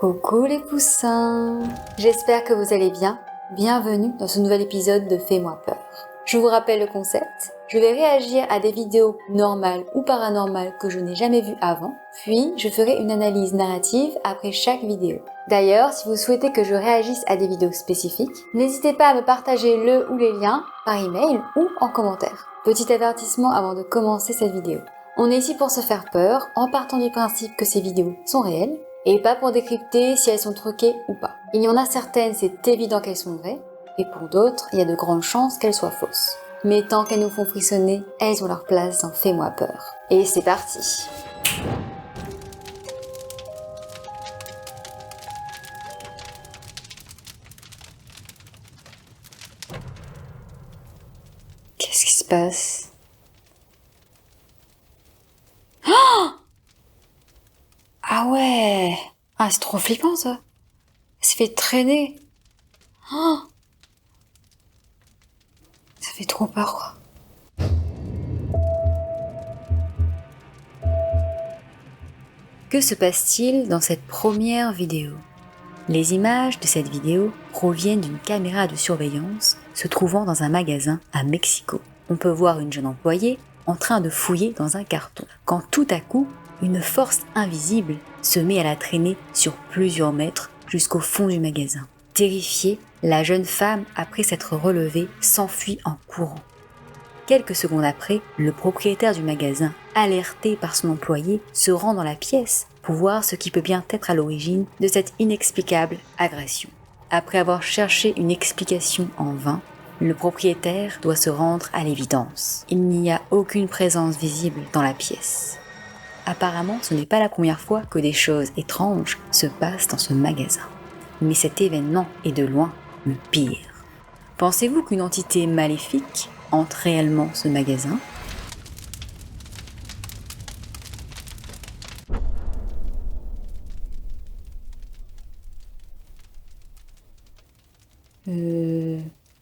Coucou les poussins, j'espère que vous allez bien. Bienvenue dans ce nouvel épisode de Fais-moi peur. Je vous rappelle le concept, je vais réagir à des vidéos normales ou paranormales que je n'ai jamais vues avant, puis je ferai une analyse narrative après chaque vidéo. D'ailleurs, si vous souhaitez que je réagisse à des vidéos spécifiques, n'hésitez pas à me partager le ou les liens par email ou en commentaire. Petit avertissement avant de commencer cette vidéo. On est ici pour se faire peur en partant du principe que ces vidéos sont réelles et pas pour décrypter si elles sont truquées ou pas. Il y en a certaines, c'est évident qu'elles sont vraies, et pour d'autres, il y a de grandes chances qu'elles soient fausses. Mais tant qu'elles nous font frissonner, elles ont leur place dans Fais-moi peur. Et c'est parti! Qu'est-ce qui se passe? Ah ouais! Ah, c'est trop flippant ça! Elle se fait traîner! Oh, ça fait trop peur quoi! Que se passe-t-il dans cette première vidéo? Les images de cette vidéo proviennent d'une caméra de surveillance se trouvant dans un magasin à Mexico. On peut voir une jeune employée en train de fouiller dans un carton, quand tout à coup, une force invisible se met à la traîner sur plusieurs mètres jusqu'au fond du magasin. Terrifiée, la jeune femme, après s'être relevée, s'enfuit en courant. Quelques secondes après, le propriétaire du magasin, alerté par son employé, se rend dans la pièce pour voir ce qui peut bien être à l'origine de cette inexplicable agression. Après avoir cherché une explication en vain, le propriétaire doit se rendre à l'évidence. Il n'y a aucune présence visible dans la pièce. Apparemment, ce n'est pas la première fois que des choses étranges se passent dans ce magasin. Mais cet événement est de loin le pire. Pensez-vous qu'une entité maléfique hante réellement ce magasin ?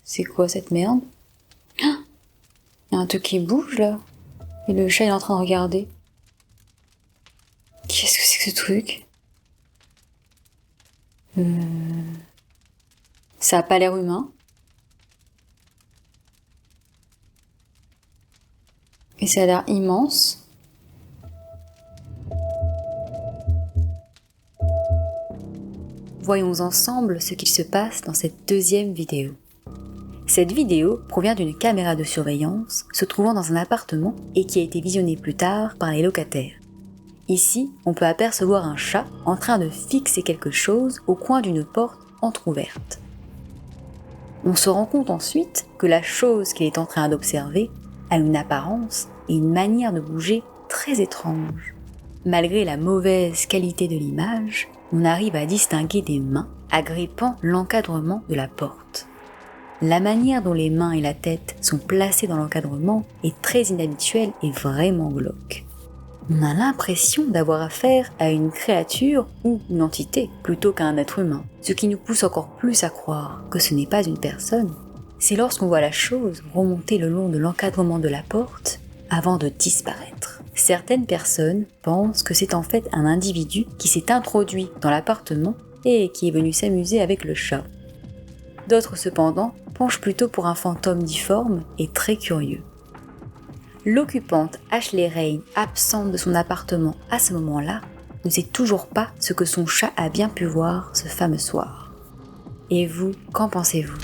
C'est quoi cette merde ? Il y a un truc qui bouge là. Et le chat est en train de regarder. Qu'est-ce que c'est que ce truc ? Ça a pas l'air humain. Et ça a l'air immense. Voyons ensemble ce qu'il se passe dans cette deuxième vidéo. Cette vidéo provient d'une caméra de surveillance se trouvant dans un appartement et qui a été visionnée plus tard par les locataires. Ici, on peut apercevoir un chat en train de fixer quelque chose au coin d'une porte entrouverte. On se rend compte ensuite que la chose qu'il est en train d'observer a une apparence et une manière de bouger très étrange. Malgré la mauvaise qualité de l'image, on arrive à distinguer des mains agrippant l'encadrement de la porte. La manière dont les mains et la tête sont placées dans l'encadrement est très inhabituelle et vraiment glauque. On a l'impression d'avoir affaire à une créature ou une entité plutôt qu'à un être humain, ce qui nous pousse encore plus à croire que ce n'est pas une personne. C'est lorsqu'on voit la chose remonter le long de l'encadrement de la porte avant de disparaître. Certaines personnes pensent que c'est en fait un individu qui s'est introduit dans l'appartement et qui est venu s'amuser avec le chat. D'autres cependant penchent plutôt pour un fantôme difforme et très curieux. L'occupante Ashley Rain, absente de son appartement à ce moment-là, ne sait toujours pas ce que son chat a bien pu voir ce fameux soir. Et vous, qu'en pensez-vous ?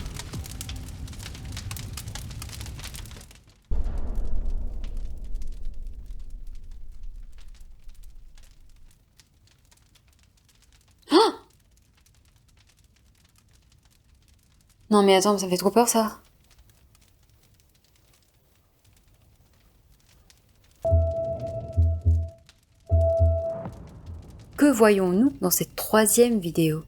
Non mais attends, ça me fait trop peur ça. Que voyons-nous dans cette troisième vidéo ?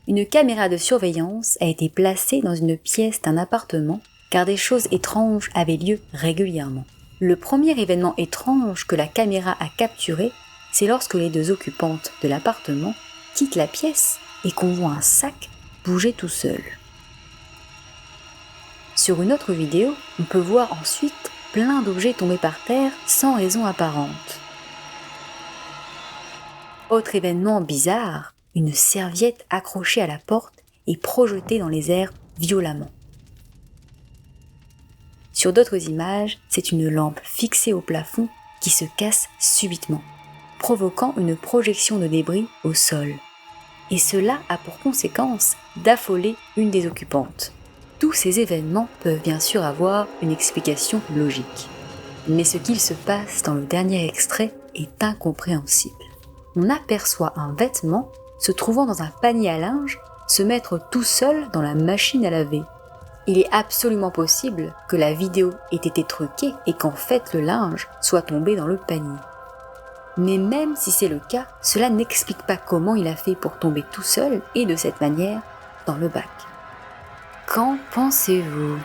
Une caméra de surveillance a été placée dans une pièce d'un appartement car des choses étranges avaient lieu régulièrement. Le premier événement étrange que la caméra a capturé, c'est lorsque les deux occupantes de l'appartement quittent la pièce et qu'on voit un sac bouger tout seul. Sur une autre vidéo, on peut voir ensuite plein d'objets tombés par terre sans raison apparente. Autre événement bizarre, une serviette accrochée à la porte et projetée dans les airs violemment. Sur d'autres images, c'est une lampe fixée au plafond qui se casse subitement, provoquant une projection de débris au sol. Et cela a pour conséquence d'affoler une des occupantes. Tous ces événements peuvent bien sûr avoir une explication logique. Mais ce qu'il se passe dans le dernier extrait est incompréhensible. On aperçoit un vêtement se trouvant dans un panier à linge se mettre tout seul dans la machine à laver. Il est absolument possible que la vidéo ait été truquée et qu'en fait le linge soit tombé dans le panier. Mais même si c'est le cas, cela n'explique pas comment il a fait pour tomber tout seul et de cette manière dans le bac. Qu'en pensez-vous ?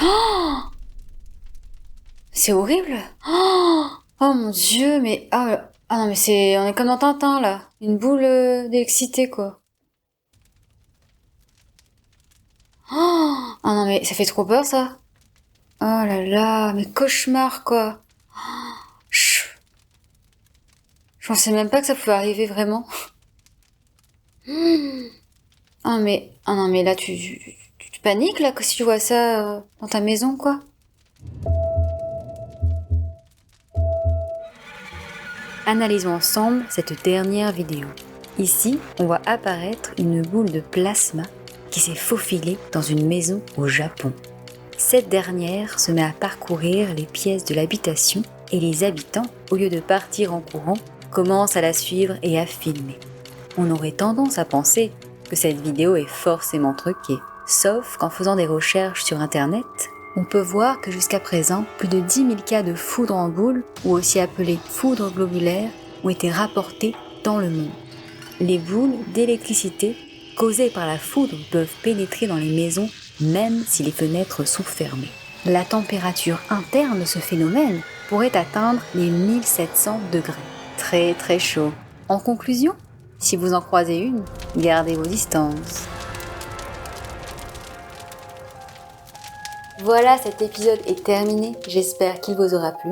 Oh, c'est horrible. Oh mon Dieu, mais ah non, mais on est comme dans Tintin là, une boule d'électricité quoi. Ah non, mais ça fait trop peur ça. Oh là là, mais cauchemar quoi. Je pensais même pas que ça pouvait arriver vraiment. Ah non mais là tu paniques là si tu vois ça dans ta maison quoi. Analysons ensemble cette dernière vidéo. Ici, on voit apparaître une boule de plasma qui s'est faufilée dans une maison au Japon. Cette dernière se met à parcourir les pièces de l'habitation et les habitants, au lieu de partir en courant, commencent à la suivre et à filmer. On aurait tendance à penser que cette vidéo est forcément truquée, sauf qu'en faisant des recherches sur internet, on peut voir que jusqu'à présent, plus de 10 000 cas de foudre en boule, ou aussi appelée foudre globulaire, ont été rapportés dans le monde. Les boules d'électricité causées par la foudre peuvent pénétrer dans les maisons même si les fenêtres sont fermées. La température interne de ce phénomène pourrait atteindre les 1700 degrés. Très très chaud. En conclusion, si vous en croisez une, gardez vos distances. Voilà, cet épisode est terminé, j'espère qu'il vous aura plu.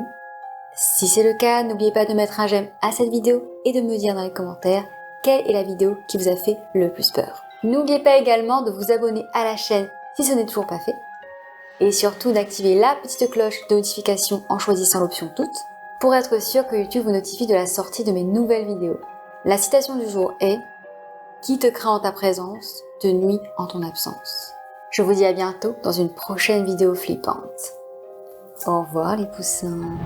Si c'est le cas, n'oubliez pas de mettre un j'aime à cette vidéo et de me dire dans les commentaires quelle est la vidéo qui vous a fait le plus peur. N'oubliez pas également de vous abonner à la chaîne si ce n'est toujours pas fait. Et surtout d'activer la petite cloche de notification en choisissant l'option toutes pour être sûr que YouTube vous notifie de la sortie de mes nouvelles vidéos. La citation du jour est « Qui te craint en ta présence, te nuit en ton absence ». Je vous dis à bientôt dans une prochaine vidéo flippante. Au revoir les poussins.